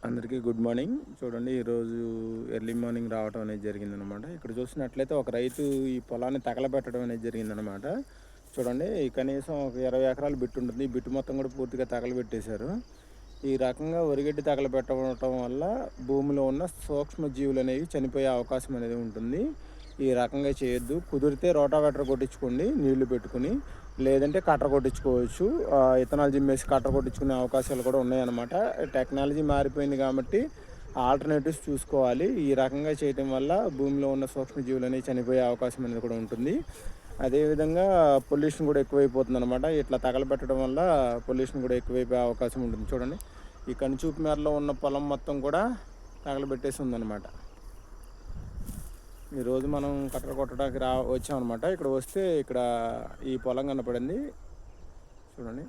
అందరికీ good morning. చూడండి, ఈరోజు ఎర్లీ మార్నింగ్ రావటం అనేది జరిగిందనమాట. ఇక్కడ చూసినట్లయితే ఒక రైతు ఈ పొలాన్ని తగలబెట్టడం అనేది జరిగిందనమాట. చూడండి, కనీసం ఒక 20 ఎకరాలు బిట్టు ఉంటుంది. ఈ బిట్టు మొత్తం కూడా పూర్తిగా తగలబెట్టేశారు. ఈ రకంగా వరిగడ్డి తగలబెట్టడం వల్ల భూమిలో ఉన్న సూక్ష్మ జీవులు అనేవి చనిపోయే అవకాశం అనేది ఉంటుంది. ఈ రకంగా చేయొద్దు. కుదిరితే రోటావేటర్ కొట్టించుకోండి నీళ్లు పెట్టుకుని, లేదంటే కట్టర్ కొట్టించుకోవచ్చు. ఇథనాల్ జిమ్మేసి కట్టర్ కొట్టించుకునే అవకాశాలు కూడా ఉన్నాయన్నమాట. టెక్నాలజీ మారిపోయింది కాబట్టి ఆల్టర్నేటివ్స్ చూసుకోవాలి. ఈ రకంగా చేయటం వల్ల భూమిలో ఉన్న సూక్ష్మజీవులు అనేవి చనిపోయే అవకాశం అనేది కూడా ఉంటుంది. అదేవిధంగా పొల్యూషన్ కూడా ఎక్కువైపోతుంది అనమాట. ఇట్లా తగలబెట్టడం వల్ల పొల్యూషన్ కూడా ఎక్కువైపోయే అవకాశం ఉంటుంది. చూడండి, ఈ కనిచూపు మేరలో ఉన్న పొలం మొత్తం కూడా తగలబెట్టేసి ఉందన్నమాట. ఈరోజు మనం కట్టెలు కొట్టడానికి వచ్చామన్నమాట. ఇక్కడ వస్తే ఇక్కడ ఈ పొలం కనపడింది. చూడండి.